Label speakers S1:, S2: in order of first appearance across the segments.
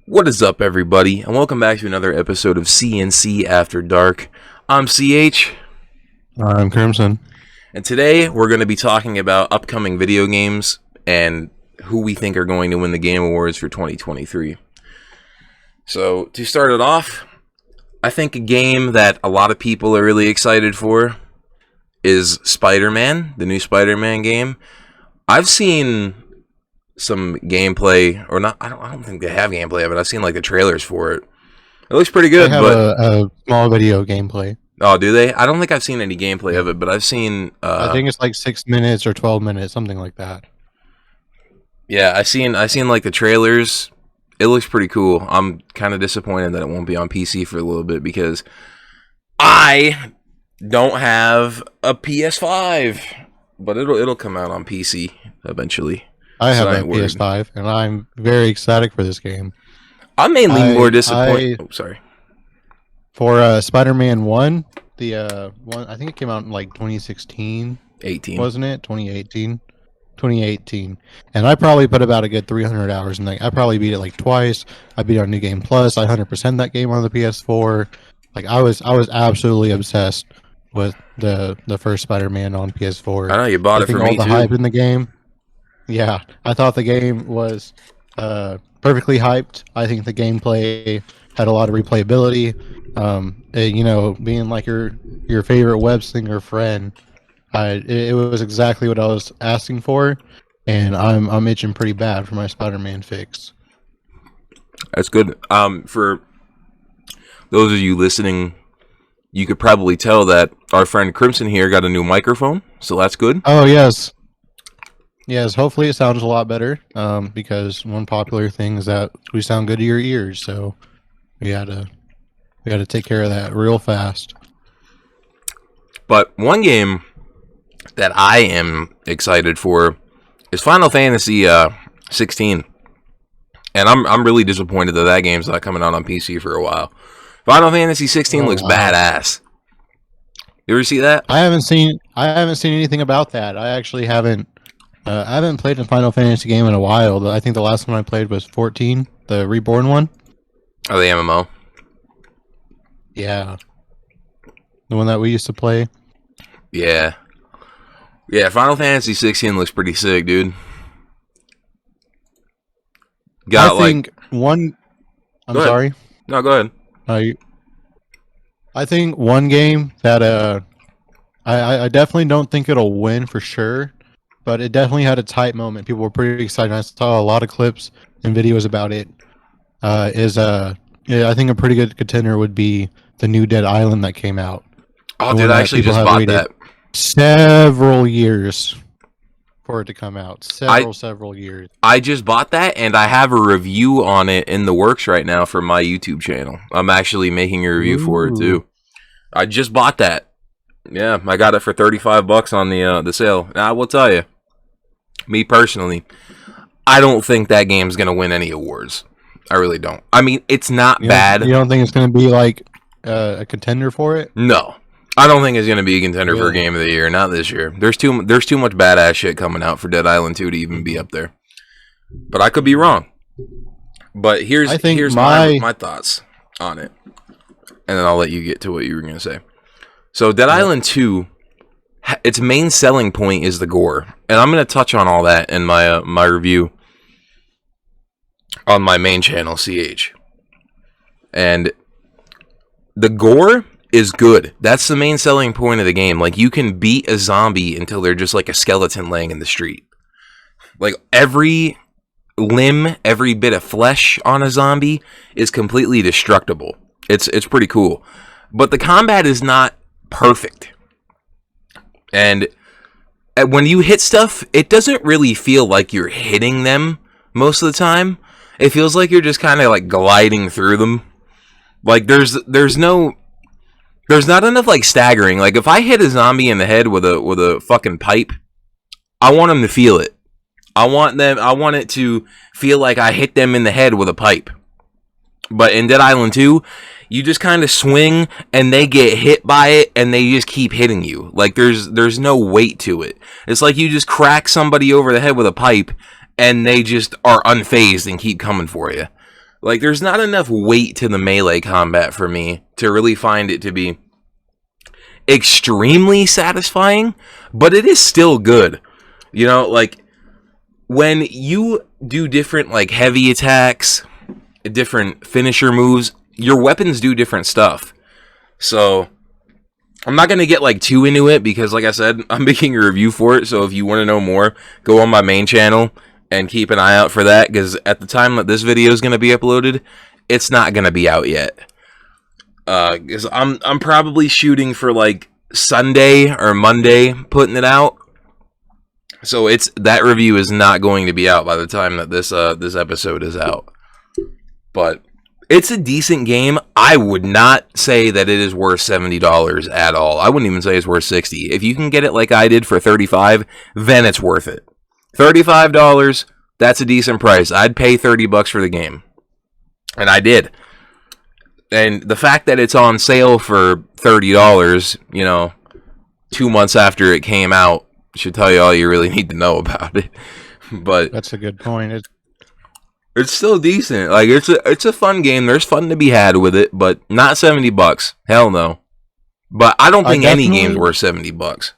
S1: What is up, everybody, and welcome back to another episode of CNC After Dark. I'm CH,
S2: I'm Crimson.
S1: and today we're going to be talking about upcoming video games and who we think are going to win the Game Awards for 2023. So, to start it off, I think a game that a lot of people are really excited for is Spider-Man, the new Spider-Man game. I've seen some gameplay, or not. I don't think they have gameplay of it. I've seen like the trailers for it. It looks pretty good.
S2: They have
S1: but
S2: a small video gameplay.
S1: Oh, do they? I don't think I've seen any gameplay of it, but I've seen.
S2: I think it's like 6 minutes or 12 minutes, something like that.
S1: Yeah, I seen like the trailers. It looks pretty cool. I'm kind of disappointed that it won't be on PC for a little bit because I don't have a PS5, but it'll come out on PC eventually.
S2: I have a PS5, and I'm very ecstatic for this game.
S1: I'm mainly more disappointed. Sorry.
S2: For Spider-Man 1, the one I think it came out in like 2016,
S1: 18,
S2: wasn't it? 2018, 2018. And I probably put about a good 300 hours in that. I probably beat it like twice. I beat it on New Game Plus. I 100% that game on the PS4. Like I was absolutely obsessed with the first Spider-Man on PS4.
S1: I know you bought it for me
S2: all the
S1: too.
S2: hype in the game. Yeah, I thought the game was perfectly hyped. I think the gameplay had a lot of replayability. Being like your favorite web slinger friend, it was exactly what I was asking for, and I'm itching pretty bad for my Spider-Man fix.
S1: That's good. For those of you listening, you could probably tell that our friend Crimson here got a new microphone, so that's good.
S2: Oh yes. Yes, hopefully it sounds a lot better, because one popular thing is that we sound good to your ears, so we gotta take care of that real fast.
S1: But one game that I am excited for is Final Fantasy 16, and I'm really disappointed that game's not coming out on PC for a while. Final Fantasy 16 looks badass. You ever see that?
S2: I haven't seen anything about that. I actually haven't. I haven't played a Final Fantasy game in a while. I think the last one I played was 14, the Reborn one.
S1: Oh, the MMO?
S2: Yeah. The one that we used to play.
S1: Yeah. Yeah, Final Fantasy 16 looks pretty sick, dude.
S2: I'm sorry.
S1: No, go ahead.
S2: I think one game that I definitely don't think it'll win for sure. But it definitely had a tight moment. People were pretty excited. I saw a lot of clips and videos about it. I think a pretty good contender would be the new Dead Island that came out.
S1: Oh, dude, I actually just bought that.
S2: Several years for it to come out. Several years.
S1: I just bought that, and I have a review on it in the works right now for my YouTube channel. I'm actually making a review for it, too. I just bought that. Yeah, I got it for $35 on the sale. Now, I will tell you, me personally, I don't think that game's going to win any awards. I really don't. I mean, it's not bad.
S2: You don't think it's going to be like a contender for it?
S1: No. I don't think it's going to be a contender for Game of the Year. Not this year. There's too much badass shit coming out for Dead Island 2 to even be up there. But I could be wrong. But here's my thoughts on it. And then I'll let you get to what you were going to say. So Dead Island 2, its main selling point is the gore. And I'm going to touch on all that in my review on my main channel, CH. And the gore is good. That's the main selling point of the game. Like, you can beat a zombie until they're just like a skeleton laying in the street. Like, every limb, every bit of flesh on a zombie is completely destructible. It's pretty cool. But the combat is not perfect. And when you hit stuff, it doesn't really feel like you're hitting them most of the time. It feels like you're just kind of like gliding through them. Like there's not enough like staggering. Like if I hit a zombie in the head with a fucking pipe, I want them to feel it. I want it to feel like I hit them in the head with a pipe. But in Dead Island 2, you just kind of swing and they get hit by it and they just keep hitting you. Like there's no weight to it. It's like you just crack somebody over the head with a pipe and they just are unfazed and keep coming for you. Like, there's not enough weight to the melee combat for me to really find it to be extremely satisfying, but it is still good. You know, like, when you do different, like, heavy attacks, different finisher moves, your weapons do different stuff. So, I'm not going to get, like, too into it because, like I said, I'm making a review for it, so if you want to know more, go on my main channel and keep an eye out for that, because at the time that this video is going to be uploaded, it's not going to be out yet. Because I'm probably shooting for, like, Sunday or Monday putting it out. So that review is not going to be out by the time that this episode is out. But it's a decent game. I would not say that it is worth $70 at all. I wouldn't even say it's worth $60. If you can get it like I did for $35, then it's worth it. $35, that's a decent price. I'd pay $30 for the game. And I did. And the fact that it's on sale for $30, you know, 2 months after it came out, should tell you all you really need to know about it. But
S2: That's a good point.
S1: it's still decent. Like, it's a fun game. There's fun to be had with it, but not $70. Hell no. But I don't think any game's worth $70.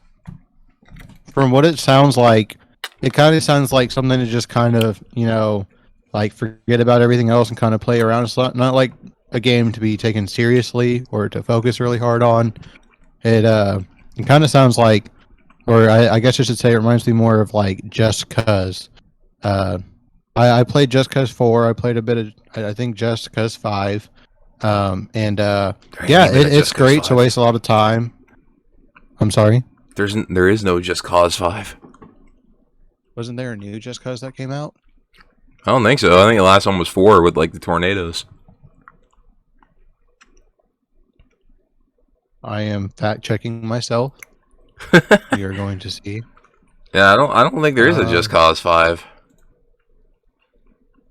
S2: From what it sounds like, it kind of sounds like something to just kind of, you know, like forget about everything else and kind of play around. It's not like a game to be taken seriously or to focus really hard on. It kind of sounds like, or I guess I should say, it reminds me more of like Just Cause. I played Just Cause 4. I played a bit of, I think, Just Cause 5. Yeah, it's great to waste a lot of time. I'm sorry?
S1: There is no Just Cause 5.
S2: Wasn't there a new Just Cause that came out?
S1: I don't think so. I think the last one was 4 with, like, the tornadoes.
S2: I am fact-checking myself. You're going to see.
S1: Yeah, I don't think there is a Just Cause 5.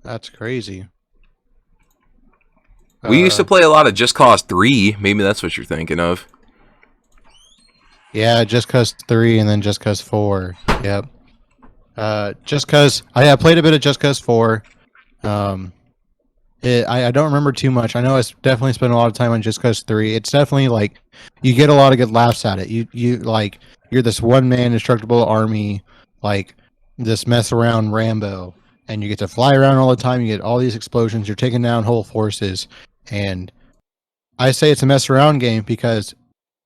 S2: That's crazy.
S1: We used to play a lot of Just Cause 3. Maybe that's what you're thinking of.
S2: Yeah, Just Cause 3 and then Just Cause 4. Yep. Just Cause... I played a bit of Just Cause 4. I don't remember too much. I know I definitely spent a lot of time on Just Cause 3. It's definitely, like... You get a lot of good laughs at it. You like... You're this one-man indestructible army, like, this mess-around Rambo. And you get to fly around all the time. You get all these explosions. You're taking down whole forces. And I say it's a mess around game because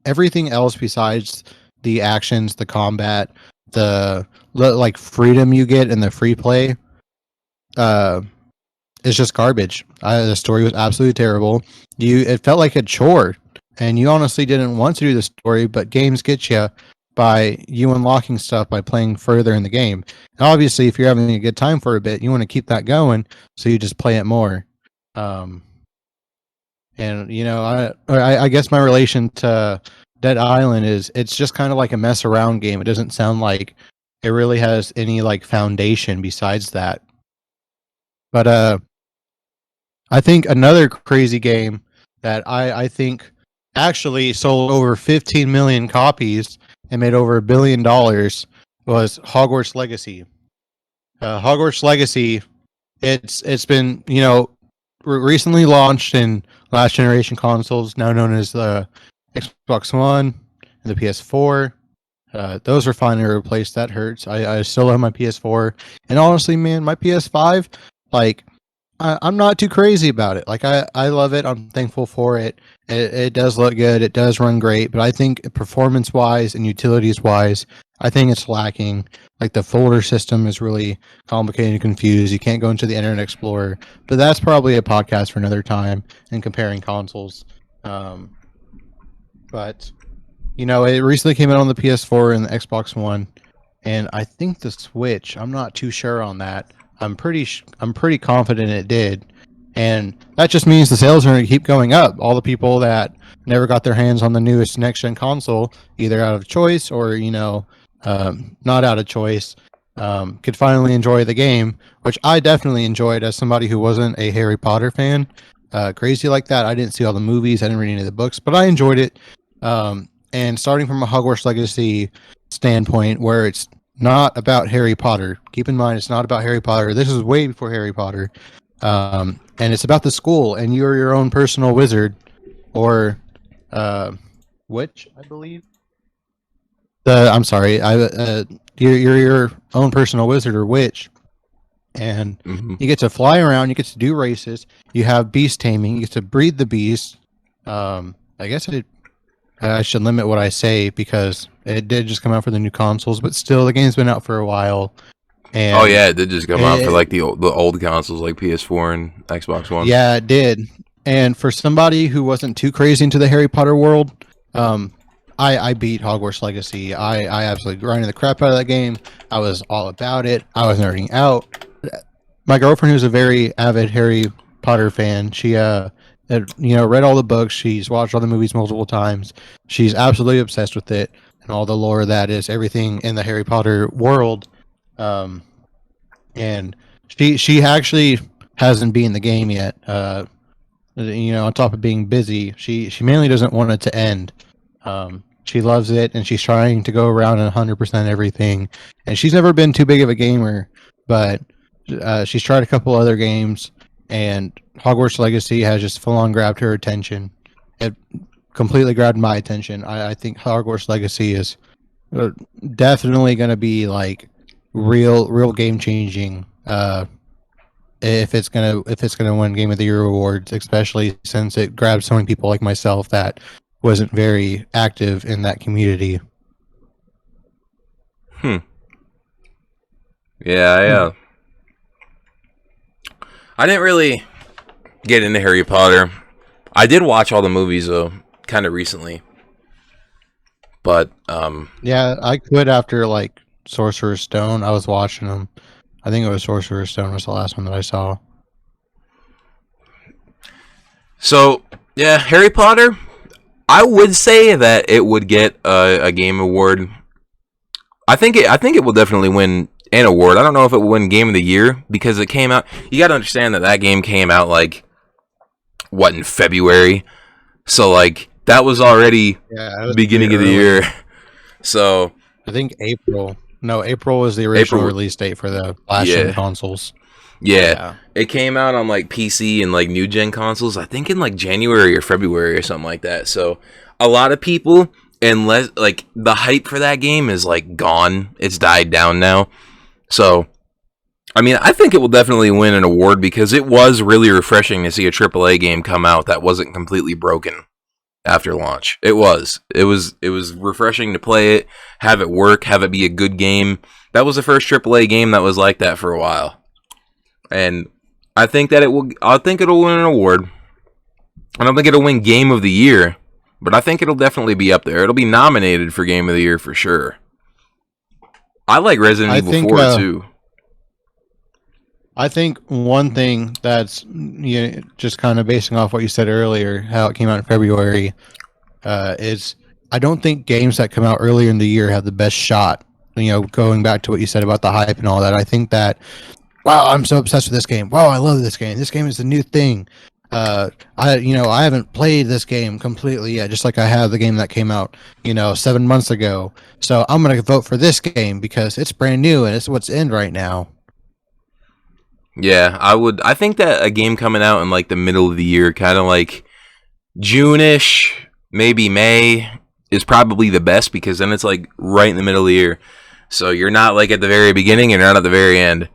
S2: everything else besides the actions, the combat, the like freedom you get in the free play, is just garbage. The story was absolutely terrible. It felt like a chore, and you honestly didn't want to do the story. But games get you by you unlocking stuff by playing further in the game. And obviously, if you're having a good time for a bit, you want to keep that going, so you just play it more. And you know, I guess my relation to Dead Island is it's just kind of like a mess around game. It doesn't sound like it really has any like foundation besides that. But I think another crazy game that I think actually sold over 15 million copies and made over $1 billion was Hogwarts Legacy. Hogwarts Legacy, it's been, you know, recently launched in last generation consoles, now known as the Xbox One and the PS4. Those are finally replaced. That hurts. I still have my PS4, and honestly, man, my PS5, like, I'm not too crazy about it. Like, I love it. I'm thankful for it. It does look good. It does run great. But I think performance-wise and utilities-wise, I think it's lacking. Like, the folder system is really complicated and confused. You can't go into the Internet Explorer. But that's probably a podcast for another time in comparing consoles. But, you know, it recently came out on the PS4 and the Xbox One. And I think the Switch, I'm not too sure on that. I'm pretty confident it did, and that just means the sales are going to keep going up. All the people that never got their hands on the newest next-gen console, either out of choice or, you know, not out of choice, could finally enjoy the game, which I definitely enjoyed as somebody who wasn't a Harry Potter fan. Crazy like that. I didn't see all the movies. I didn't read any of the books, but I enjoyed it. And starting from a Hogwarts Legacy standpoint, where it's not about Harry Potter. Keep in mind, it's not about Harry Potter. This is way before Harry Potter. And it's about the school, and you're your own personal wizard, or witch, I believe. I'm sorry, you're your own personal wizard or witch, and
S1: Hmm.
S2: you get to fly around. You get to do races. You have beast taming. You get to breed the beast. I guess I should limit what I say because it did just come out for the new consoles, but still, the game's been out for a while.
S1: Oh
S2: And
S1: yeah, it did just come out for
S2: it,
S1: like the old consoles like PS4 and Xbox One.
S2: yeah, it did. And for somebody who wasn't too crazy into the Harry Potter world, um, I beat Hogwarts Legacy. I absolutely grinded the crap out of that game. I was all about it. I was nerding out. My girlfriend, who's a very avid Harry Potter fan, she read all the books. She's watched all the movies multiple times. She's absolutely obsessed with it and all the lore that is everything in the Harry Potter world. Um, and she actually hasn't beaten the game yet. On top of being busy, she mainly doesn't want it to end. She loves it, and she's trying to go around and 100% everything. And she's never been too big of a gamer, but she's tried a couple other games, and Hogwarts Legacy has just full on grabbed her attention. It completely grabbed my attention. I think Hogwarts Legacy is definitely going to be like real game changing. If it's gonna win Game of the Year awards, especially since it grabbed so many people like myself that wasn't very active in that community.
S1: Hmm. Yeah, I didn't really get into Harry Potter. I did watch all the movies though, kind of recently. But
S2: Yeah, I quit after like Sorcerer's Stone. I was watching them. I think it was Sorcerer's Stone was the last one that I saw.
S1: so yeah, Harry Potter. I would say that it would get a game award. I think it will definitely win an award. I don't know if it will win Game of the Year because it came out. You got to understand that game came out like what in February, so like that was already
S2: Yeah, it was
S1: beginning of the
S2: early.
S1: year. So
S2: I think April. No, April was the original
S1: April,
S2: release date for the last gen
S1: yeah,
S2: consoles.
S1: yeah.
S2: Yeah.
S1: It came out on like PC and like new gen consoles. I think in like January or February or something like that. So a lot of people, unless like the hype for that game is like gone. It's died down now. So I mean, I think it will definitely win an award because it was really refreshing to see a AAA game come out that wasn't completely broken after launch. It was refreshing to play it, have it work, have it be a good game. That was the first AAA game that was like that for a while. And I think it'll win an award. I don't think it'll win Game of the Year, but I think it'll definitely be up there. It'll be nominated for Game of the Year for sure. I like Resident
S2: I
S1: Evil
S2: think
S1: 4 too.
S2: I think one thing that's just kind of basing off what you said earlier, how it came out in February, is I don't think games that come out earlier in the year have the best shot. Going back to what you said about the hype and all that, I think that wow, I'm so obsessed with this game. Wow, I love this game. This game is the new thing. I haven't played this game completely yet, just like I have the game that came out 7 months ago. So I'm gonna vote for this game because it's brand new and it's what's in right now.
S1: Yeah, I would. I think that a game coming out in like the middle of the year, kind of like June-ish, maybe May, is probably the best because then it's like right in the middle of the year. So you're not like at the very beginning and you're not at the very end.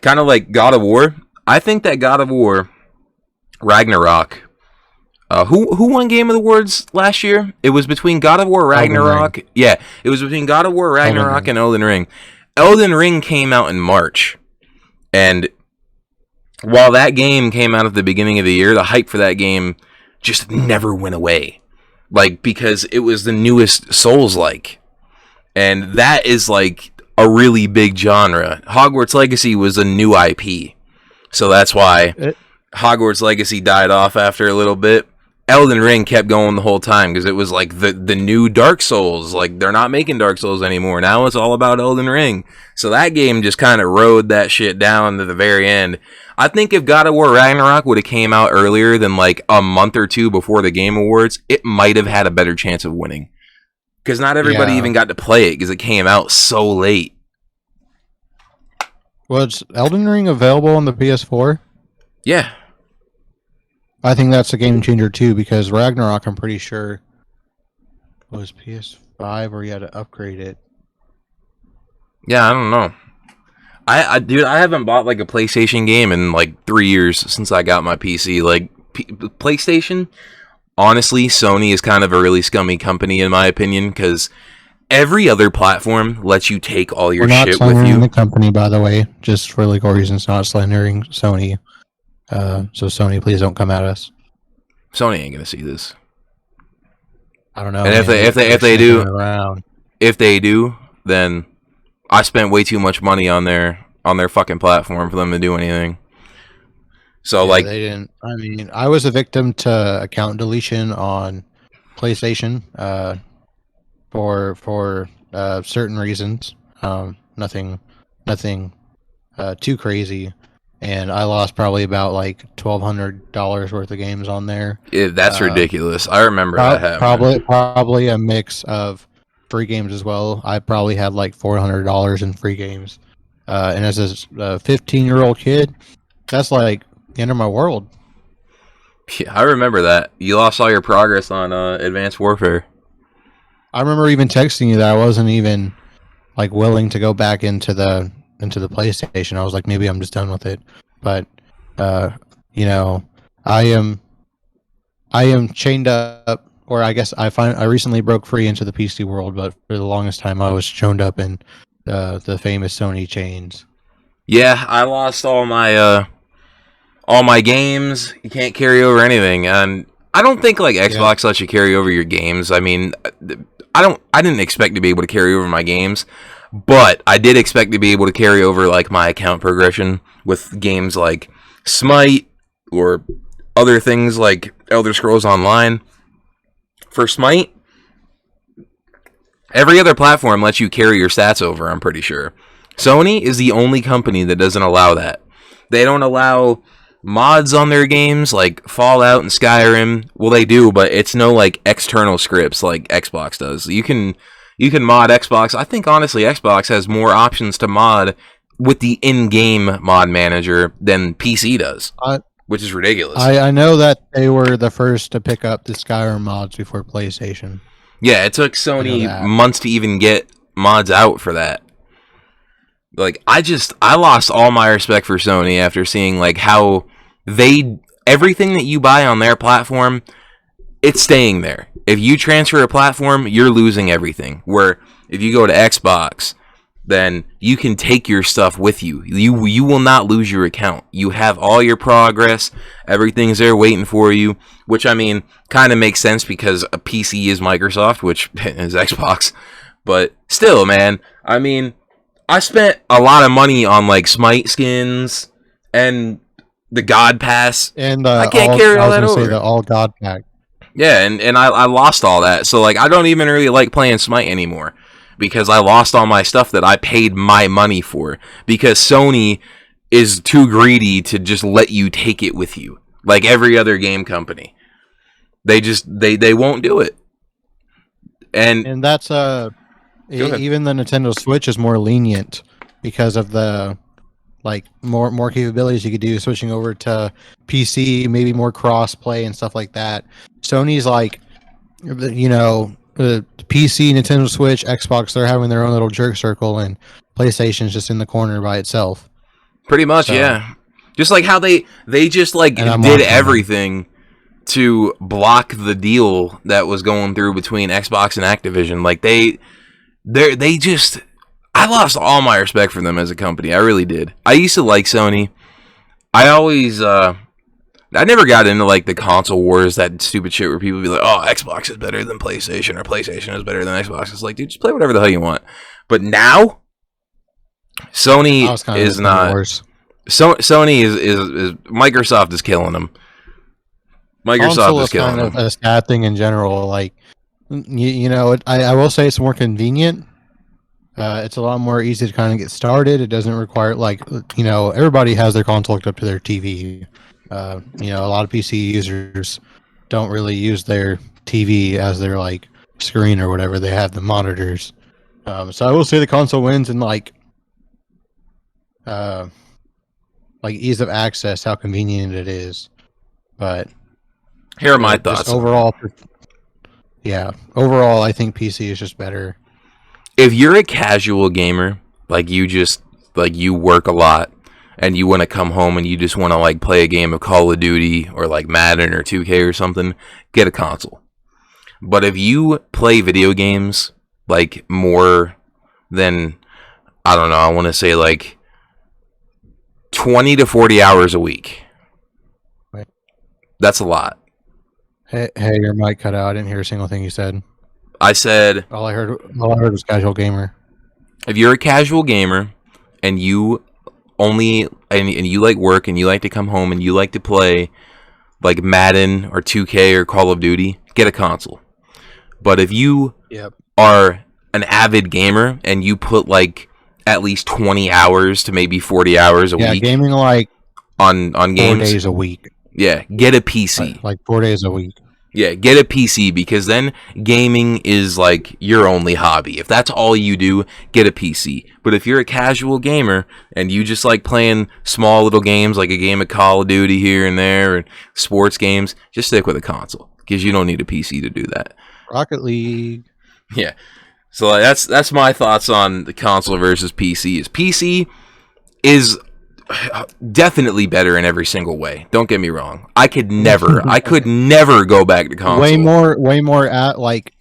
S1: Kind of like God of War. I think that God of War Ragnarok. Who won Game of the Awards last year? It was between God of War
S2: Elden
S1: Ragnarok.
S2: Ring.
S1: Yeah, it was between God of War
S2: Elden
S1: Ragnarok
S2: Ring.
S1: and Elden Ring. Elden Ring came out in March, and while that game came out at the beginning of the year, the hype for that game just never went away. Like because it was the newest Souls-like, and that is like a really big genre. Hogwarts Legacy was a new IP, so that's why
S2: It,
S1: Hogwarts Legacy died off after a little bit. Elden Ring kept going the whole time because it was like the new Dark Souls. Like they're not making Dark Souls anymore. Now it's all about Elden Ring. So that game just kind of rode that shit down to the very end. I think if God of War Ragnarok would have came out earlier than like a month or two before the Game Awards, it might have had a better chance of winning. Because not everybody
S2: yeah.
S1: even got to play it because it came out so late.
S2: Was Elden Ring available on the PS4?
S1: Yeah.
S2: I think that's a game changer too, because Ragnarok, I'm pretty sure, was PS5 or you had to upgrade it.
S1: Yeah, I don't know. Dude, I haven't bought like a PlayStation game in like 3 years since I got my PC. Like PlayStation, honestly, Sony is kind of a really scummy company in my opinion because every other platform lets you take all your
S2: We're not
S1: shit with
S2: slandering
S1: you.
S2: the company, by the way, just for legal reasons, not slandering Sony. So Sony, please don't come at us.
S1: Sony ain't gonna see this.
S2: I don't know.
S1: And
S2: Man.
S1: if
S2: They're
S1: they
S2: sniffing
S1: do,
S2: it around.
S1: if they do, then I spent way too much money on their fucking platform for them to do anything. So
S2: Yeah,
S1: like,
S2: they didn't. I mean, I was a victim to account deletion on PlayStation for certain reasons. Nothing too crazy, and I lost probably about like $1,200 worth of games on there.
S1: that's ridiculous. I remember that happening.
S2: Probably a mix of free games as well. I probably had like $400 in free games, and as a 15-year-old kid, that's like the end of my world.
S1: Yeah, I remember that. You lost all your progress on Advanced Warfare.
S2: I remember even texting you that I wasn't even like willing to go back into the PlayStation. I was like, maybe I'm just done with it. But uh, you know, I am chained up, or I guess I recently broke free into the PC world, but for the longest time I was chained up in the famous Sony chains.
S1: Yeah, I lost all my games. You can't carry over anything, and I don't think like Xbox lets you carry over your games. I mean, I didn't expect to be able to carry over my games, but I did expect to be able to carry over like my account progression with games like Smite or other things like Elder Scrolls Online. For Smite, every other platform lets you carry your stats over, I'm pretty sure. Sony is the only company that doesn't allow that. They don't allow mods on their games like Fallout and Skyrim. Well, they do, but it's no like external scripts like Xbox does. You can mod Xbox. I think honestly Xbox has more options to mod with the in-game mod manager than PC does, which is ridiculous.
S2: I know that they were the first to pick up the Skyrim mods before PlayStation.
S1: Yeah, it took Sony months to even get mods out for that. Like, I lost all my respect for Sony after seeing like how everything that you buy on their platform, it's staying there. If you transfer a platform, you're losing everything. Where if you go to Xbox, then you can take your stuff with you. You will not lose your account. You have all your progress. Everything's there waiting for you, which I mean kind of makes sense because a PC is Microsoft, which is Xbox. But still, man, I mean, I spent a lot of money on like Smite skins and the God Pass,
S2: and
S1: I can't carry all that over.
S2: Say the All God Pack.
S1: Yeah, and I lost all that. So like I don't even really like playing Smite anymore because I lost all my stuff that I paid my money for because Sony is too greedy to just let you take it with you like every other game company. They just they won't do it. And
S2: that's even the Nintendo Switch is more lenient because of the like more capabilities you could do switching over to PC, maybe more cross play and stuff like that. Sony's like, you know, PC, Nintendo Switch, Xbox, they're having their own little jerk circle, and PlayStation's just in the corner by itself.
S1: Pretty much, yeah. Just like how they just like did everything to block the deal that was going through between Xbox and Activision. Like they just, I lost all my respect for them as a company. I really did. I used to like Sony. I always, I never got into like the console wars, that stupid shit where people be like, "Oh, Xbox is better than PlayStation," or "PlayStation is better than Xbox." It's like, dude, just play whatever the hell you want. But now, Sony is not. Sony is Microsoft is killing them. Microsoft is killing them.
S2: Kind of a sad thing in general. Like, you know, I will say it's more convenient. It's a lot more easy to kind of get started. It doesn't require, like, you know, everybody has their console hooked up to their TV. You know, a lot of PC users don't really use their TV as their like screen or whatever. They have the monitors. So I will say the console wins in like like ease of access, how convenient it is. But
S1: Here are my
S2: just
S1: thoughts.
S2: overall, overall, I think PC is just better.
S1: If you're a casual gamer, like you work a lot and you want to come home and you just want to like play a game of Call of Duty or like Madden or 2K or something, get a console. But if you play video games like more than, I don't know, I want to say like 20 to 40 hours a week.
S2: Right.
S1: That's a lot.
S2: Hey, your mic cut out. I didn't hear a single thing you said.
S1: I said,
S2: All I heard was casual gamer.
S1: if you're a casual gamer and you you like work and you like to come home and you like to play like Madden or 2K or Call of Duty, get a console. But if you are an avid gamer and you put like at least 20 hours to maybe 40 hours a week
S2: gaming like
S1: on
S2: 4
S1: games,
S2: days a week.
S1: yeah, get a PC.
S2: Like 4 days a week.
S1: Yeah, get a PC, because then gaming is like your only hobby. If that's all you do, get a PC. But if you're a casual gamer and you just like playing small little games like a game of Call of Duty here and there or sports games, just stick with a console, because you don't need a PC to do that.
S2: Rocket League.
S1: Yeah. So that's my thoughts on the console versus PC. PC is definitely better in every single way. Don't get me wrong. I could never go back to console.
S2: Way more at like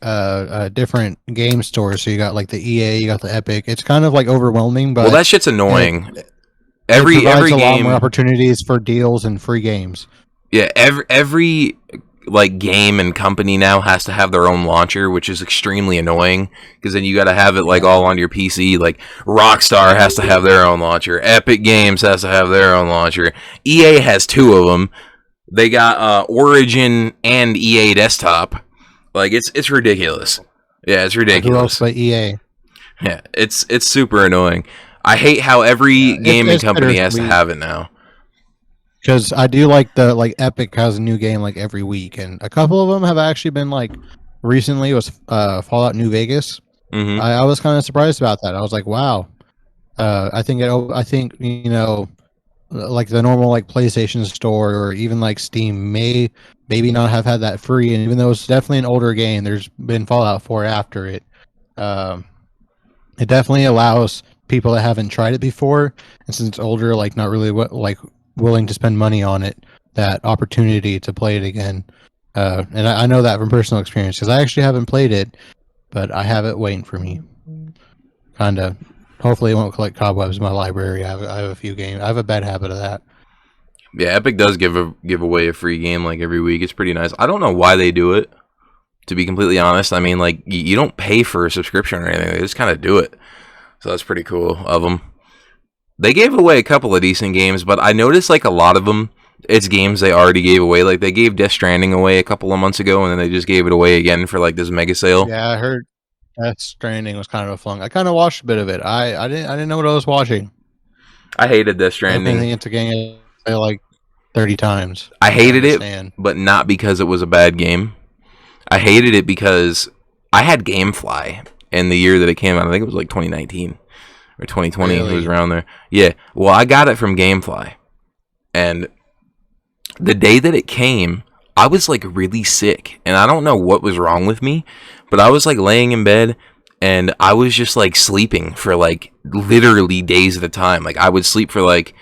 S2: different game stores. So you got like the EA, you got the Epic. It's kind of like overwhelming, but
S1: well, that shit's annoying. Every
S2: a
S1: game,
S2: lot more opportunities for deals and free games.
S1: Yeah, every like game and company now has to have their own launcher, which is extremely annoying, because then you got to have it like all on your PC. Like Rockstar has to have their own launcher, Epic Games has to have their own launcher, EA has 2 of them. They got Origin and EA Desktop. Like it's ridiculous. Yeah, it's ridiculous.
S2: Who else but EA?
S1: Yeah, it's super annoying. I hate how every gaming company has to have it now.
S2: Because I do like Epic has a new game like every week, and a couple of them have actually been like recently was Fallout New Vegas.
S1: Mm-hmm.
S2: I was kind of surprised about that. I was like, wow. I think you know, like the normal like PlayStation Store or even like Steam maybe not have had that free, and even though it's definitely an older game, there's been Fallout 4 after it. It definitely allows people that haven't tried it before, and since it's older, like not really willing to spend money on it, that opportunity to play it again. And I know that from personal experience, because I actually haven't played it, but I have it waiting for me. Kind of. Hopefully it won't collect cobwebs in my library. I have a few games. I have a bad habit of that.
S1: Yeah, Epic does give away a free game like every week. It's pretty nice. I don't know why they do it, to be completely honest. I mean, like, you don't pay for a subscription or anything. They just kind of do it. So that's pretty cool of them. They gave away a couple of decent games, but I noticed like a lot of them, it's games they already gave away. Like they gave Death Stranding away a couple of months ago, and then they just gave it away again for like this mega sale.
S2: Yeah, I heard Death Stranding was kind of a flunk. I kind of watched a bit of it. I didn't know what I was watching.
S1: I hated Death Stranding.
S2: I think it's a game like 30 times.
S1: I hated it, but not because it was a bad game. I hated it because I had GameFly in the year that it came out. I think it was like 2019 or 2020. Really? It was around there. Yeah. Well, I got it from GameFly, and the day that it came, I was like really sick, and I don't know what was wrong with me, but I was like laying in bed, and I was just like sleeping for like literally days at a time. Like I would sleep for like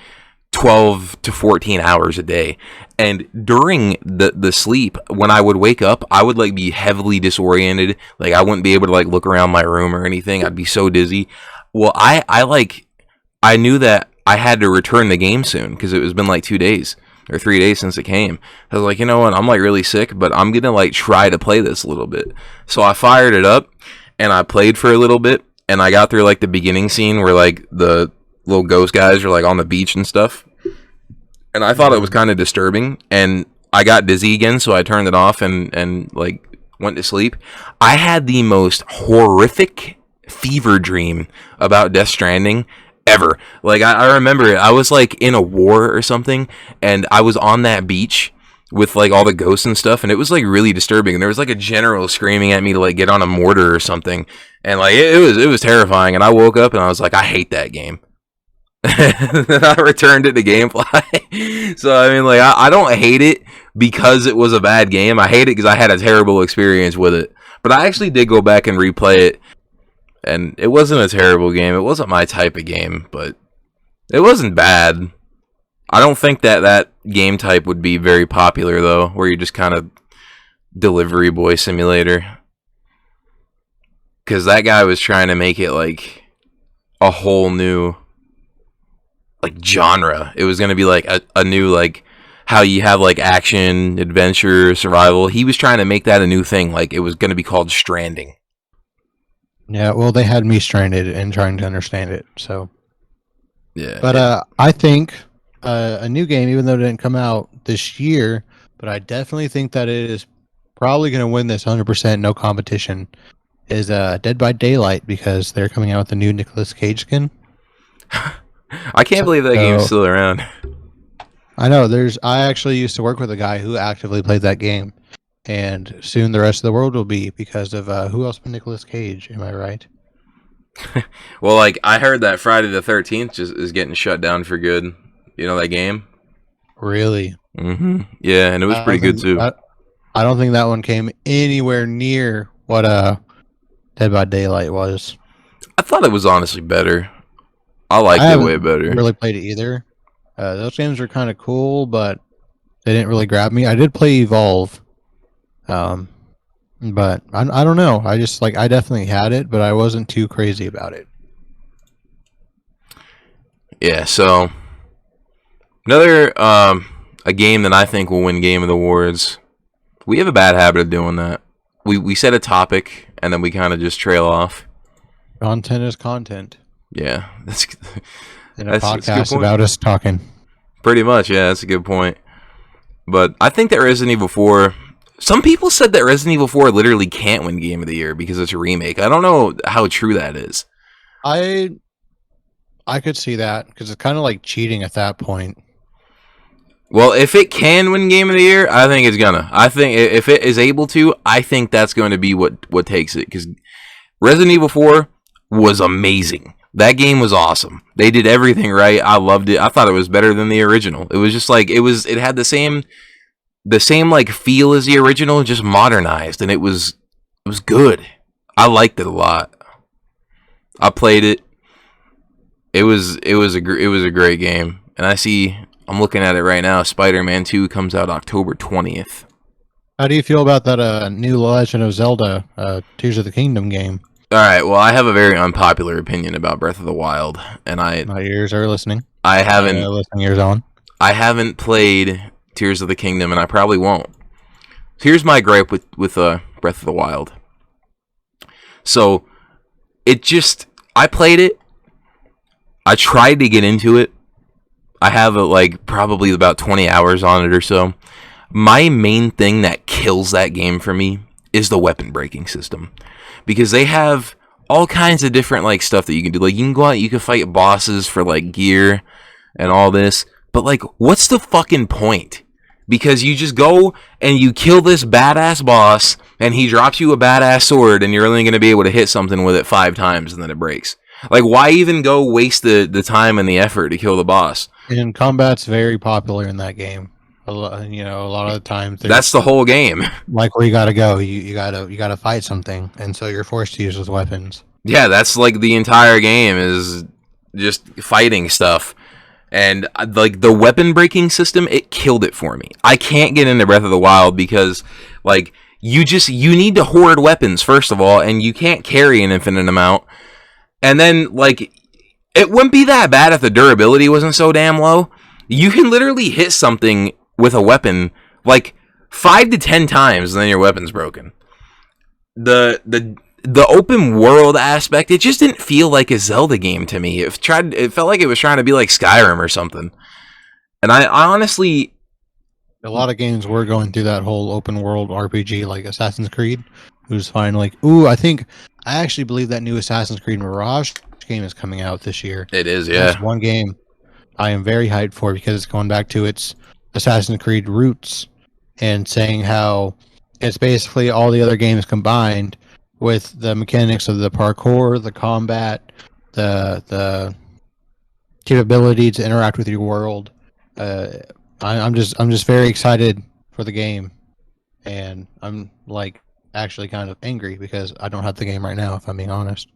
S1: 12 to 14 hours a day. And during the sleep, when I would wake up, I would like be heavily disoriented. Like I wouldn't be able to like look around my room or anything. I'd be so dizzy. Well, I knew that I had to return the game soon, because it was been like 2 days or 3 days since it came. I was like, you know what? I'm like really sick, but I'm going to like try to play this a little bit. So I fired it up and I played for a little bit, and I got through like the beginning scene where like the little ghost guys are like on the beach and stuff. And I thought it was kind of disturbing, and I got dizzy again, so I turned it off and like went to sleep. I had the most horrific fever dream about Death Stranding ever. Like I remember it. I was like in a war or something, and I was on that beach with like all the ghosts and stuff, and it was like really disturbing. And there was like a general screaming at me to like get on a mortar or something, and like it was terrifying. And I woke up and I was like, I hate that game. I returned it to GameFly. So I mean, like, I don't hate it because it was a bad game. I hate it because I had a terrible experience with it. But I actually did go back and replay it, and it wasn't a terrible game. It wasn't my type of game, but it wasn't bad. I don't think that game type would be very popular though, where you're just kind of delivery boy simulator. Because that guy was trying to make it like a whole new like genre. It was going to be like a new like how you have like action, adventure, survival. He was trying to make that a new thing. Like it was going to be called Stranding.
S2: Yeah, well, they had me stranded and trying to understand it. So,
S1: Yeah.
S2: but I think a new game, even though it didn't come out this year, but I definitely think that it is probably going to win this 100% no competition. Is Dead by Daylight, because they're coming out with a new Nicolas Cage skin.
S1: I can't believe that game's still around.
S2: I know. I actually used to work with a guy who actively played that game, and soon the rest of the world will be because of who else but Nicolas Cage? Am I right?
S1: Well, like I heard that Friday the 13th just is getting shut down for good. You know that game?
S2: Really?
S1: Mm-hmm. Yeah, and it was pretty good too.
S2: I don't think that one came anywhere near what Dead by Daylight was.
S1: I thought it was honestly better. I liked it way better.
S2: Really played it either. Those games were kind of cool, but they didn't really grab me. I did play Evolve, but I don't know. I just I definitely had it, but I wasn't too crazy about it.
S1: Yeah. So another a game that I think will win Game of the Awards. We have a bad habit of doing that. We set a topic and then we kind of just trail off.
S2: Content is content.
S1: Yeah, that's
S2: in a podcast about us talking.
S1: Pretty much, yeah, that's a good point. But I think that Resident Evil 4. Some people said that Resident Evil 4 literally can't win Game of the Year because it's a remake. I don't know how true that is.
S2: I could see that because it's kind of like cheating at that point.
S1: Well, if it can win Game of the Year, I think it's gonna. I think if it is able to, I think that's going to be what takes it. Because Resident Evil 4 was amazing. That game was awesome. They did everything right. I loved it. I thought it was better than the original. It was just like it had the same like feel as the original, just modernized, and it was good. I liked it a lot. I played it. It was a great game. And I'm looking at it right now. Spider-Man 2 comes out October 20th.
S2: How do you feel about that new Legend of Zelda Tears of the Kingdom game?
S1: All right, well, I have a very unpopular opinion about Breath of the Wild, and
S2: my ears are listening.
S1: I haven't
S2: listening ears on.
S1: I haven't played Tears of the Kingdom, and I probably won't. Here's my gripe with Breath of the Wild. So, I played it. I tried to get into it. I have probably about 20 hours on it or so. My main thing that kills that game for me is the weapon breaking system. Because they have all kinds of different stuff that you can do. Like you can go out, you can fight bosses for gear and all this. But what's the fucking point? Because you just go and you kill this badass boss and he drops you a badass sword and you're only going to be able to hit something with it 5 times and then it breaks. Why even go waste the time and the effort to kill the boss?
S2: And combat's very popular in that game. A lot of the times
S1: that's the whole game.
S2: Where you gotta go, you gotta fight something, and so you're forced to use those weapons.
S1: Yeah, that's the entire game is just fighting stuff, and the weapon breaking system, it killed it for me. I can't get into Breath of the Wild because you need to hoard weapons first of all, and you can't carry an infinite amount, and then it wouldn't be that bad if the durability wasn't so damn low. You can literally hit something with a weapon 5 to 10 times and then your weapon's broken. The open world aspect, it just didn't feel like a Zelda game to me. It felt like it was trying to be like Skyrim or something. And I honestly,
S2: a lot of games were going through that whole open world RPG like Assassin's Creed, who's fine I actually believe that new Assassin's Creed Mirage game is coming out this year.
S1: It is, yeah.
S2: That's one game I am very hyped for because it's going back to its Assassin's Creed roots and saying how it's basically all the other games combined with the mechanics of the parkour, the combat, the capability to interact with your world. I'm just very excited for the game, and I'm like actually kind of angry because I don't have the game right now. If I'm being honest,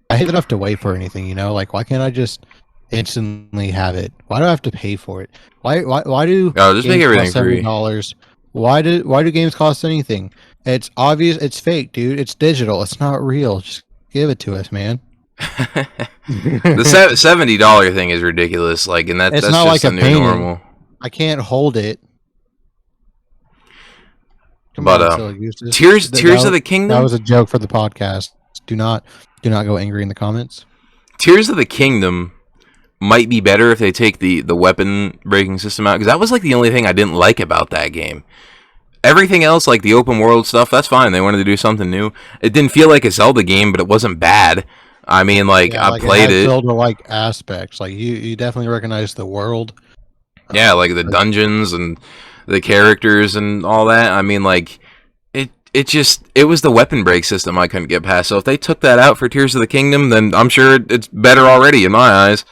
S2: I hate that I have to wait for anything. Like why can't I just instantly have it? Why do I have to pay for it? Why do
S1: Oh, just make
S2: games
S1: everything
S2: cost
S1: free.
S2: $70? Why do games cost anything? It's obvious. It's fake, dude. It's digital. It's not real. Just give it to us, man.
S1: The $70 thing is ridiculous. Like, and
S2: It's
S1: that's
S2: not
S1: just
S2: like
S1: the
S2: a
S1: new
S2: painting.
S1: normal.
S2: I can't hold it. Come
S1: But
S2: on, Silly Goose.
S1: Tears of the
S2: That
S1: Kingdom.
S2: was a joke for the podcast. Do not go angry in the comments.
S1: Tears of the Kingdom might be better if they take the weapon breaking system out, because that was like the only thing I didn't like about that game. Everything else, like the open world stuff, that's fine. They wanted to do something new. It didn't feel like a Zelda game, but it wasn't bad. I mean, like,
S2: Yeah,
S1: I
S2: like
S1: played
S2: it.
S1: it.
S2: Had Zelda like aspects. Like you definitely recognize the world.
S1: Yeah, like the dungeons and the characters and all that. I mean, like, it was the weapon break system I couldn't get past. So if they took that out for Tears of the Kingdom, then I'm sure it's better already in my eyes.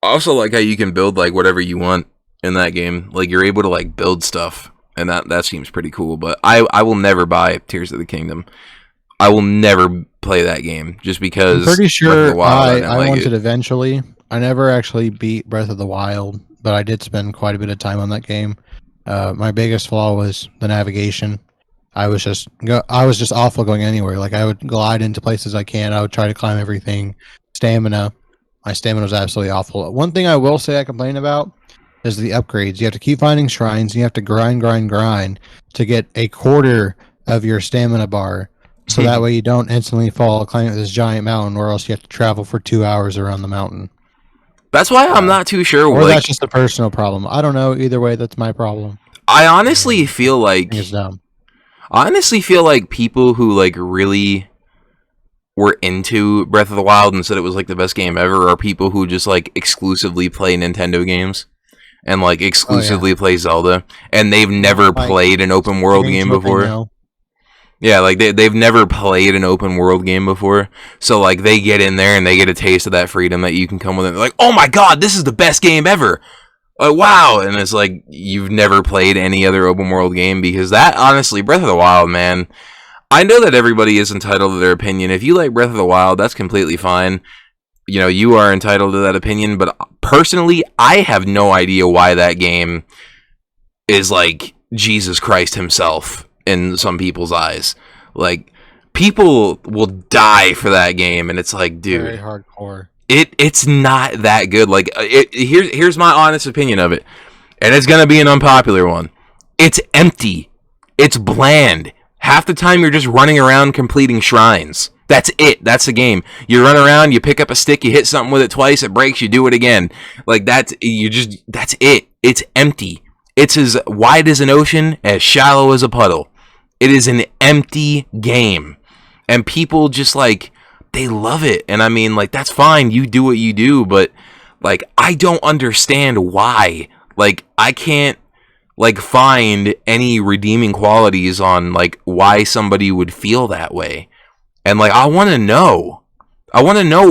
S1: I also like how you can build like whatever you want in that game. Like, you're able to like build stuff, and that seems pretty cool. But I will never buy Tears of the Kingdom. I will never play that game just because
S2: I'm pretty
S1: Breath of
S2: sure
S1: the Wild, didn't
S2: I
S1: like
S2: wanted
S1: it.
S2: eventually. I never actually beat Breath of the Wild, but I did spend quite a bit of time on that game. My biggest flaw was the navigation. I was just awful going anywhere. Like I would glide into places I can. I would try to climb everything. Stamina. My stamina was absolutely awful. One thing I will say I complain about is the upgrades. You have to keep finding shrines. And you have to grind to get a quarter of your stamina bar. So that way you don't instantly fall climbing this giant mountain, or else you have to travel for 2 hours around the mountain.
S1: That's why I'm not too sure.
S2: Or
S1: Like,
S2: that's just a personal problem. I don't know. Either way, that's my problem.
S1: I honestly feel like
S2: I think it's dumb.
S1: people who like really were into Breath of the Wild and said it was like the best game ever are people who just like exclusively play Nintendo games and like exclusively play Zelda, and they've never
S2: Like,
S1: played an open world game before.
S2: No.
S1: Yeah, like they've never played an open world game before. So like they get in there and they get a taste of that freedom that you can come with it. They're like, "Oh my god, this is the best game ever." Like, wow. And it's like you've never played any other open world game, because that, honestly, Breath of the Wild, man. I know that everybody is entitled to their opinion. If you like Breath of the Wild, that's completely fine. You know, you are entitled to that opinion, but personally, I have no idea why that game is like Jesus Christ himself in some people's eyes. Like, people will die for that game, and it's like, dude,
S2: Very hardcore.
S1: it's not that good. Like, here's my honest opinion of it, and it's gonna be an unpopular one. It's empty. It's bland. Half the time you're just running around completing shrines. That's it. That's the game. You run around, you pick up a stick, you hit something with it twice, it breaks, you do it again. Like, that's it. It's empty. It's as wide as an ocean, as shallow as a puddle. It is an empty game. And people just like, they love it. And I mean, like, that's fine. You do what you do, but like, I don't understand why. Like, I can't like find any redeeming qualities on like why somebody would feel that way. And like, I want to know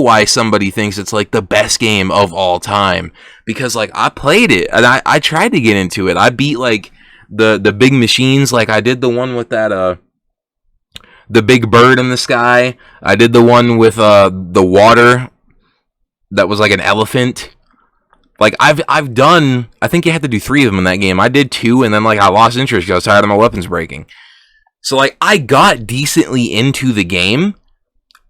S1: why somebody thinks it's like the best game of all time, because like I played it and I tried to get into it. I beat like the big machines. Like, I did the one with that the big bird in the sky. I did the one with the water that was like an elephant. Like, I've done, I think you had to do 3 of them in that game. I did 2, and then like I lost interest because I was tired of my weapons breaking. So like, I got decently into the game,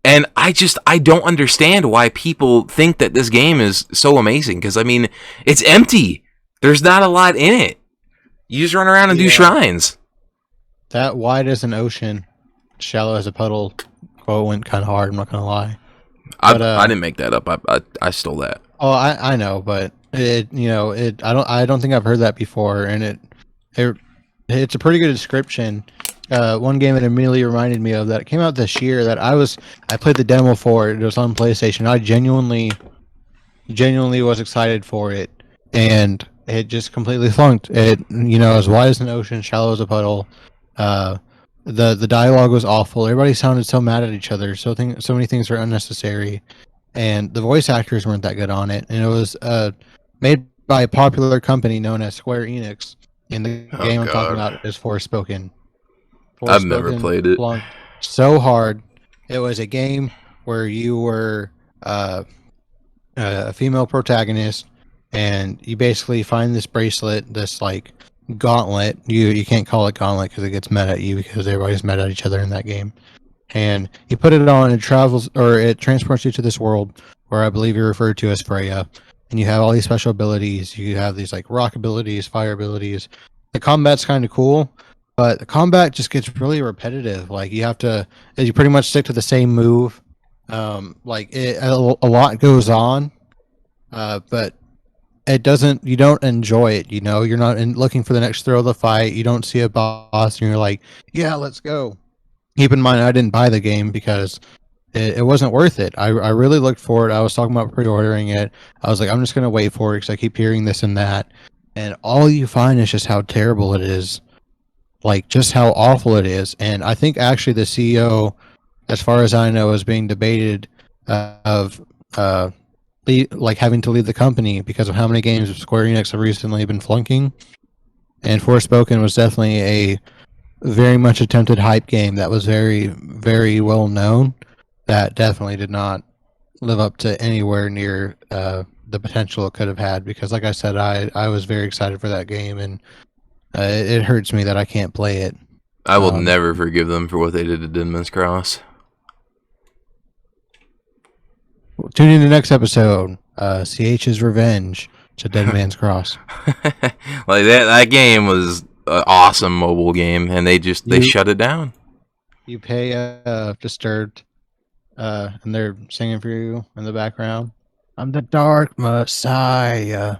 S1: and I don't understand why people think that this game is so amazing, because I mean, it's empty. There's not a lot in it. You just run around and do shrines.
S2: That wide as an ocean, shallow as a puddle quote went kind of hard. I'm not gonna lie.
S1: I didn't make that up. I stole that.
S2: Oh, I know, but I don't think I've heard that before, and it's a pretty good description. One game it immediately reminded me of that came out this year that I played the demo for it. It was on PlayStation. I genuinely was excited for it, and it just completely flunked. It as wide as an ocean, shallow as a puddle. The dialogue was awful. Everybody sounded so mad at each other. So many things were unnecessary. and the voice actors weren't that good on it, and it was made by a popular company known as Square Enix. And the
S1: Oh
S2: game I'm talking
S1: God,
S2: about is Forspoken.
S1: I've never
S2: Forspoken
S1: played it.
S2: flunked so hard. It was a game where you were a female protagonist, and you basically find this bracelet, this like gauntlet. You can't call it gauntlet because it gets mad at you because everybody's mad at each other in that game. And you put it on, it travels or it transports you to this world where I believe you're referred to as Freya, and you have all these special abilities. You have these like rock abilities, fire abilities. The combat's kind of cool, but the combat just gets really repetitive. Like you pretty much stick to the same move. A lot goes on, but it doesn't. You don't enjoy it. You know, you're not looking for the next thrill of the fight. You don't see a boss, and you're like, "Yeah, let's go." Keep in mind, I didn't buy the game because it wasn't worth it. I really looked for it. I was talking about pre-ordering it. I was like, I'm just gonna wait for it because I keep hearing this and that, and all you find is just how terrible it is, like just how awful it is. And I think actually the CEO, as far as I know, is being debated of like having to leave the company because of how many games Square Enix have recently been flunking. And Forspoken was definitely a very much attempted hype game that was very, very well known. That definitely did not live up to anywhere near the potential it could have had. Because, like I said, I was very excited for that game, and it hurts me that I can't play it.
S1: I will never forgive them for what they did to Deadman's Cross.
S2: Tune in to the next episode. CH's Revenge to Dead Man's Cross.
S1: Like that game was an awesome mobile game, and they shut it down.
S2: You pay Disturbed, and they're singing for you in the background. I'm the Dark Messiah.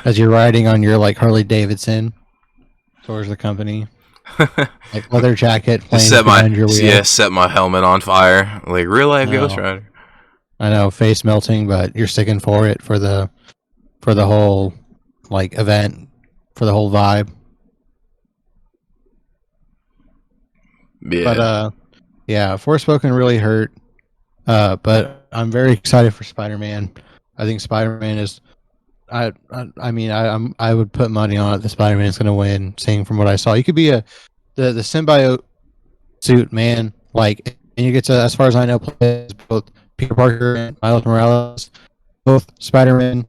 S2: As you're riding on your like Harley Davidson towards the company, like leather jacket, playing behind your wheel.
S1: Set my helmet on fire, like real life Ghost Rider.
S2: I know, face melting, but you're sticking for it for the whole like event, for the whole vibe.
S1: Yeah.
S2: But yeah, Forspoken really hurt. But I'm very excited for Spider-Man. I think Spider-Man is. I would put money on it that Spider-Man is going to win. Seeing from what I saw, you could be the symbiote suit man. Like, and you get to, as far as I know, play both Peter Parker and Miles Morales, both Spider-Man.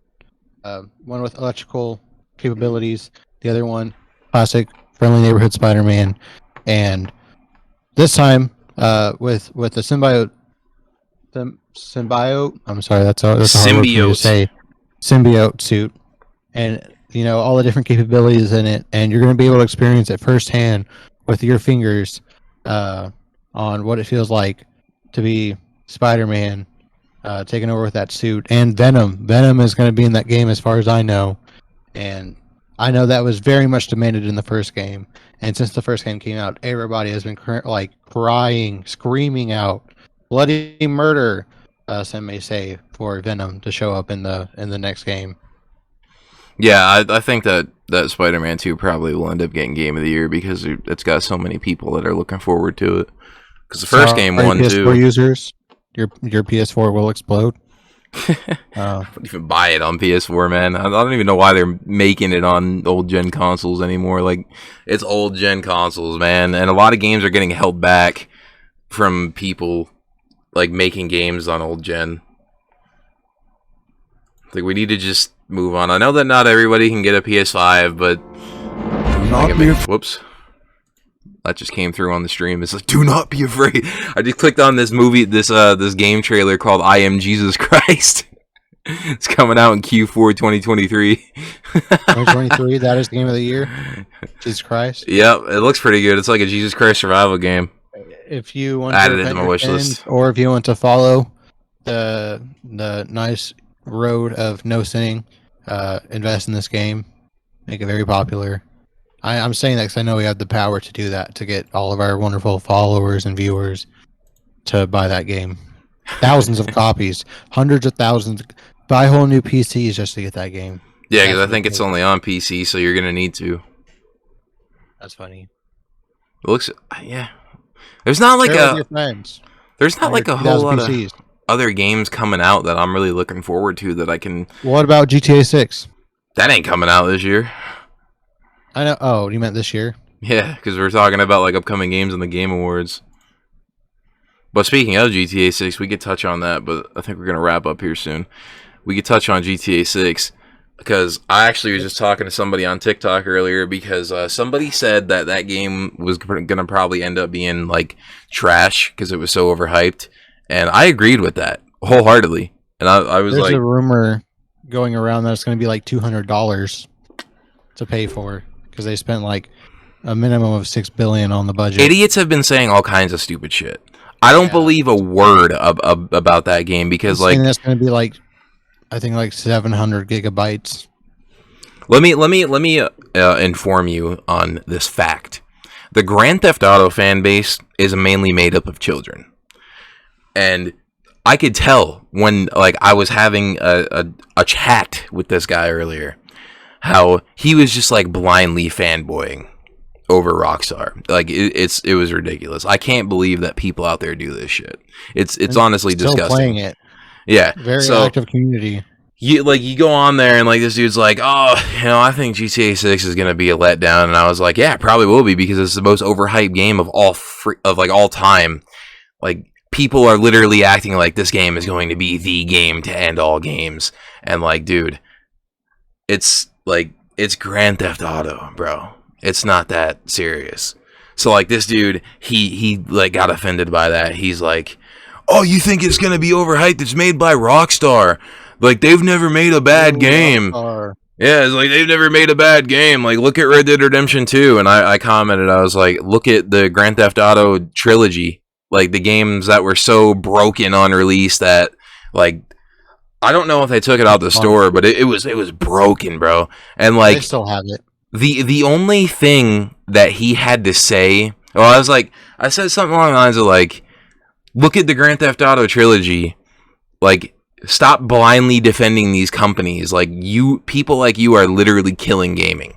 S2: One with electrical capabilities, the other one classic friendly neighborhood Spider-Man, and this time with the symbiote. The symbiote. I'm sorry, that's a hard word for me to say. Symbiote suit, and you know all the different capabilities in it, and you're going to be able to experience it firsthand with your fingers on what it feels like to be Spider-Man taking over with that suit. And Venom is going to be in that game as far as I know, and I know that was very much demanded in the first game. And since the first game came out, everybody has been crying, screaming out bloody murder, some may say, for Venom to show up in the next game.
S1: Yeah, I think that Spider-Man 2 probably will end up getting Game of the Year because it's got so many people that are looking forward to it. Because the first game won
S2: PS4
S1: too.
S2: Users, your PS4 will explode.
S1: I don't even buy it on PS4, man. I don't even know why they're making it on old gen consoles anymore. Like, it's old gen consoles, man, and a lot of games are getting held back from people like making games on old gen. Like, we need to just move on. I know that not everybody can get a PS5, but whoops, that just came through on the stream. It's like, do not be afraid. I just clicked on this movie, this game trailer called I Am Jesus Christ. It's coming out in Q4 2023.
S2: 2023, that is the game of the year. Jesus Christ.
S1: Yep, it looks pretty good. It's like a Jesus Christ survival game.
S2: If you want
S1: added it to my wish list,
S2: or if you want to follow the nice road of no sinning, invest in this game, make it very popular. I'm saying that because I know we have the power to do that, to get all of our wonderful followers and viewers to buy that game. Thousands of copies, hundreds of thousands, buy whole new PCs just to get that game.
S1: Yeah, because I think it's only on PC, so you're gonna need to.
S2: That's funny.
S1: It looks, yeah. There's not like
S2: Share with your friends.
S1: There's not like a whole lot
S2: PCs.
S1: other games coming out that I'm really looking forward to that I can.
S2: What about GTA 6?
S1: That ain't coming out this year.
S2: I know. Oh, you meant this year?
S1: Yeah, because we're talking about like upcoming games in the Game Awards. But speaking of GTA 6, we could touch on that, but I think we're going to wrap up here soon. We could touch on GTA 6 because I actually was just talking to somebody on TikTok earlier because somebody said that that game was going to probably end up being like trash because it was so overhyped. And I agreed with that wholeheartedly. And I was
S2: There's
S1: like,
S2: a rumor going around that it's going to be like $200 to pay for because they spent like a minimum of $6 billion on the budget.
S1: idiots have been saying all kinds of stupid shit. I don't believe a word about that game because like
S2: that's going to be like, I think like 700 gigabytes.
S1: let me inform you on this fact. The Grand Theft Auto fan base is mainly made up of children, and I could tell when like I was having a chat with this guy earlier how he was just like blindly fanboying over Rockstar. Like it was ridiculous. I can't believe that people out there do this shit. It's honestly
S2: Still
S1: disgusting.
S2: playing it.
S1: Yeah.
S2: Very
S1: so,
S2: active community.
S1: you go on there and like this dude's like, oh, I think GTA 6 is gonna be a letdown, and I was like, yeah, it probably will be because it's the most overhyped game of all time. Like people are literally acting like this game is going to be the game to end all games, and like, dude, it's Grand Theft Auto, bro. It's not that serious. So like this dude, he like got offended by that. He's like, oh, you think it's gonna be overhyped? It's made by Rockstar. Like they've never made a bad game.
S2: Rockstar.
S1: Yeah, it's like they've never made a bad game. Like look at Red Dead Redemption 2. And I commented, I was like, look at the Grand Theft Auto trilogy. Like the games that were so broken on release that like I don't know if they took it out the store, but it was broken, bro. And like
S2: They still have it.
S1: the only thing that he had to say, well, I said something along the lines of like, look at the Grand Theft Auto trilogy, like stop blindly defending these companies. Like people like you are literally killing gaming.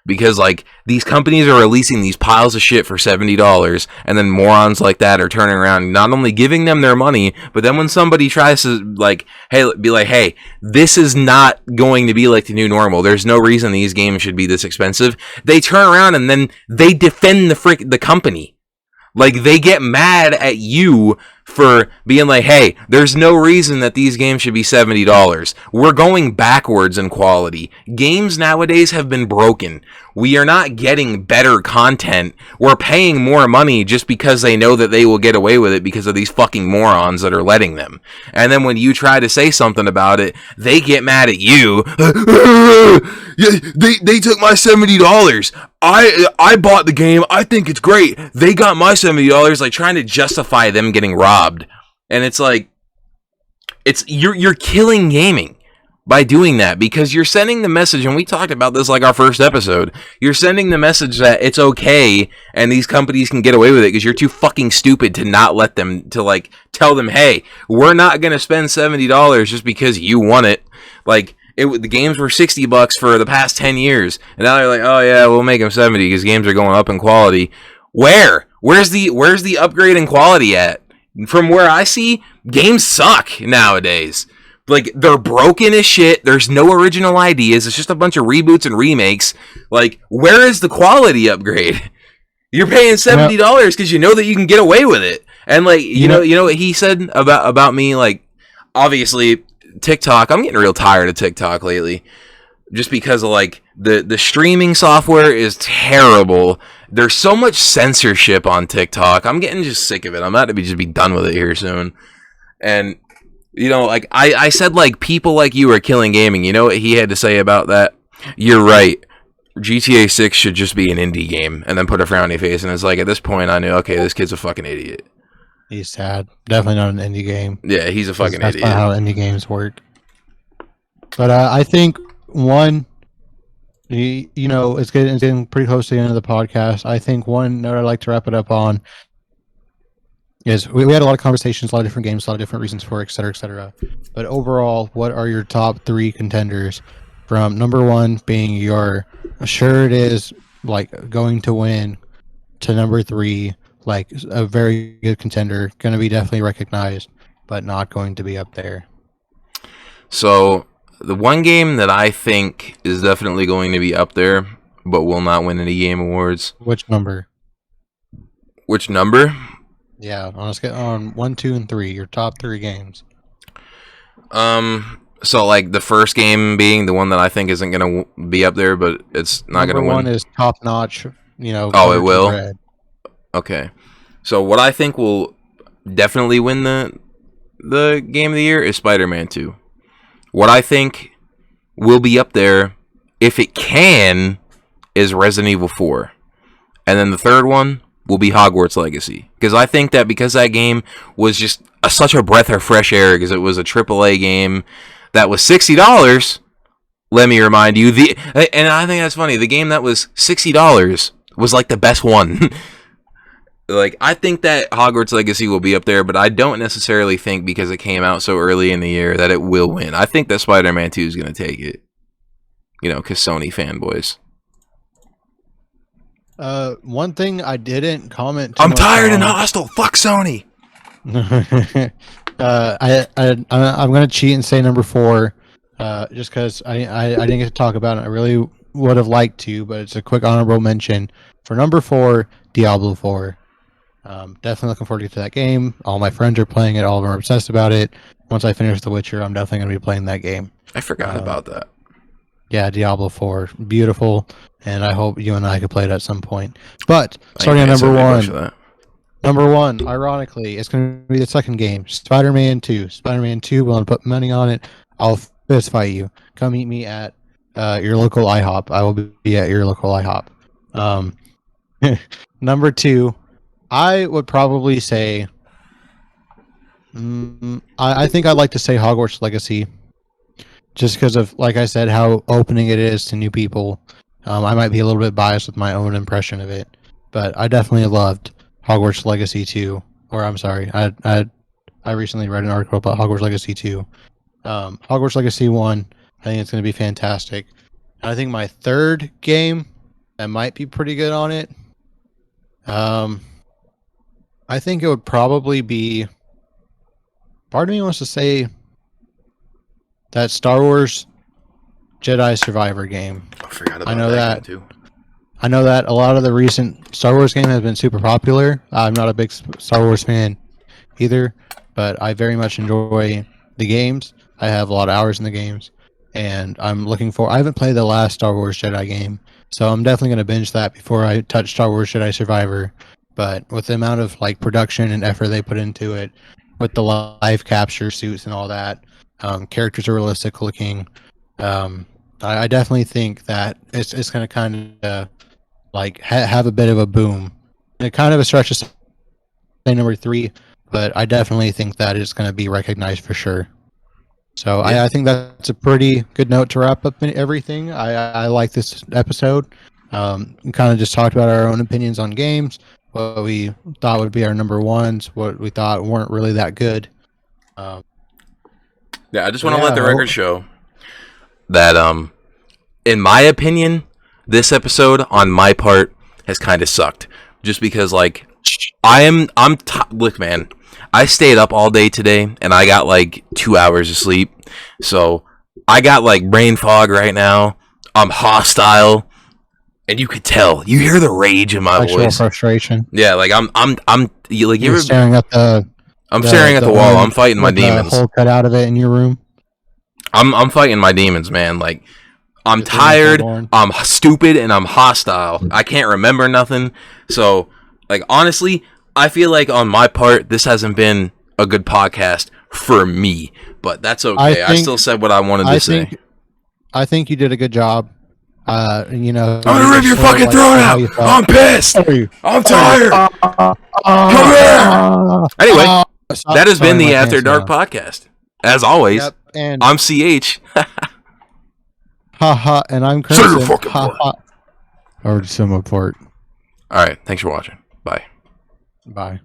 S1: Because like these companies are releasing these piles of shit for $70, and then morons like that are turning around and not only giving them their money, but then when somebody tries to like, hey, this is not going to be like the new normal. There's no reason these games should be this expensive. They turn around and then they defend the company. Like they get mad at you for being like, hey, there's no reason that these games should be $70. We're going backwards in quality. Games nowadays have been broken. We are not getting better content. We're paying more money just because they know that they will get away with it because of these fucking morons that are letting them. And then when you try to say something about it, they get mad at you. They took my $70. I bought the game. I think it's great. They got my $70, like trying to justify them getting robbed. And it's like, you're killing gaming by doing that because you're sending the message, and we talked about this like our first episode. You're sending the message that it's okay and these companies can get away with it because you're too fucking stupid to not let them, to like tell them, hey, we're not going to spend $70 just because you want it. Like, the games were $60 for the past 10 years, and now they're like, oh yeah, we'll make them 70 because games are going up in quality. Where's the upgrade in quality at? From where I see, games suck nowadays. Like they're broken as shit. There's no original ideas. It's just a bunch of reboots and remakes. Like, where is the quality upgrade? You're paying $70 because you know that you can get away with it. And like you know what he said about me, like obviously TikTok, I'm getting real tired of TikTok lately just because of like the streaming software is terrible. There's so much censorship on TikTok. I'm getting just sick of it. I'm about to be done with it here soon. And like I said, like people like you are killing gaming. You know what he had to say about that? You're right. GTA 6 should just be an indie game, and then put a frowny face. And it's like at this point I knew, okay, this kid's a fucking idiot.
S2: He's sad. Definitely not an indie game.
S1: Yeah, he's a fucking idiot.
S2: That's not how indie games work. But I think one, it's getting pretty close to the end of the podcast. I think one note I'd like to wrap it up on is we had a lot of conversations, a lot of different games, a lot of different reasons for it, et cetera, et cetera. But overall, what are your top 3 contenders? From number 1 being your sure it is like going to win, to number 3 like a very good contender, going to be definitely recognized, but not going to be up there.
S1: So the one game that I think is definitely going to be up there, but will not win any game awards.
S2: Which number?
S1: Which number?
S2: Yeah, on 1, 2, and 3. Your top 3 games.
S1: So like the first game being the one that I think isn't gonna be up there, but it's not gonna win.
S2: Number 1 is top notch. You know.
S1: Oh, it will. Okay. So what I think will definitely win the game of the year is Spider-Man 2. What I think will be up there, if it can, is Resident Evil 4. And then the third one will be Hogwarts Legacy. Because I think that because that game was just such a breath of fresh air, because it was a AAA game that was $60. Let me remind you, and I think that's funny, the game that was $60 was like the best one. Like, I think that Hogwarts Legacy will be up there, but I don't necessarily think because it came out so early in the year that it will win. I think that Spider-Man 2 is going to take it. You know, because Sony fanboys.
S2: One thing I didn't comment.
S1: I'm tired and hostile. Fuck Sony.
S2: I'm gonna cheat and say number 4, just because I didn't get to talk about it. I really would have liked to, but it's a quick honorable mention for number 4, Diablo 4. Definitely looking forward to that game. All my friends are playing it. All of them are obsessed about it. Once I finish The Witcher, I'm definitely gonna be playing that game.
S1: I forgot about that.
S2: Yeah, Diablo 4, beautiful, and I hope you and I could play it at some point. But starting at number 1. Number 1, ironically, it's going to be the second game, Spider-Man 2. Spider-Man 2, willing to put money on it. I'll fist fight you. Come meet me at your local IHOP. I will be at your local IHOP. Number 2, I would probably say... I think I'd like to say Hogwarts Legacy. Just because of, like I said, how opening it is to new people. I might be a little bit biased with my own impression of it. But I definitely loved Hogwarts Legacy 2. Or, I'm sorry, I recently read an article about Hogwarts Legacy 2. Hogwarts Legacy 1, I think it's going to be fantastic. And I think my third game that might be pretty good on it, I think it would probably be... Part of me wants to say that Star Wars Jedi Survivor game.
S1: I forgot about
S2: I know that
S1: too.
S2: I know that a lot of the recent Star Wars game has been super popular. I'm not a big Star Wars fan either, but I very much enjoy the games. I have a lot of hours in the games, and I'm looking for... I haven't played the last Star Wars Jedi game, so I'm definitely going to binge that before I touch Star Wars Jedi Survivor. But with the amount of like production and effort they put into it, with the live capture suits and all that, characters are realistic looking. I definitely think that it's going to kind of like have a bit of a boom. It kind of a stretch to say number 3, but I definitely think that it's going to be recognized for sure. So yeah. I think that's a pretty good note to wrap up everything. I like this episode. We kind of just talked about our own opinions on games, what we thought would be our number 1s, what we thought weren't really that good.
S1: Yeah, I just want to let the record show that, in my opinion, this episode on my part has kind of sucked. Just because, like, look, man, I stayed up all day today and I got like 2 hours of sleep, so I got like brain fog right now. I'm hostile. And you could tell, you hear the rage in my voice.
S2: Frustration.
S1: Yeah, like I'm like
S2: you're staring at the.
S1: I'm staring at the wall. I'm fighting my demons.
S2: Hole cut out of it in your room.
S1: I'm fighting my demons, man. Like I'm tired. I'm stupid, and I'm hostile. I can't remember nothing. So, like honestly, I feel like on my part, this hasn't been a good podcast for me. But that's okay. I still said what I wanted to say.
S2: I think you did a good job. You know,
S1: I'm gonna rip your fucking throat out. I'm pissed. I'm tired. Come here. Anyway, that has been the After Dark podcast. As always, and I'm CH.
S2: Haha, and I'm Chris. Or Sumaport.
S1: All right, thanks for watching. Bye.
S2: Bye.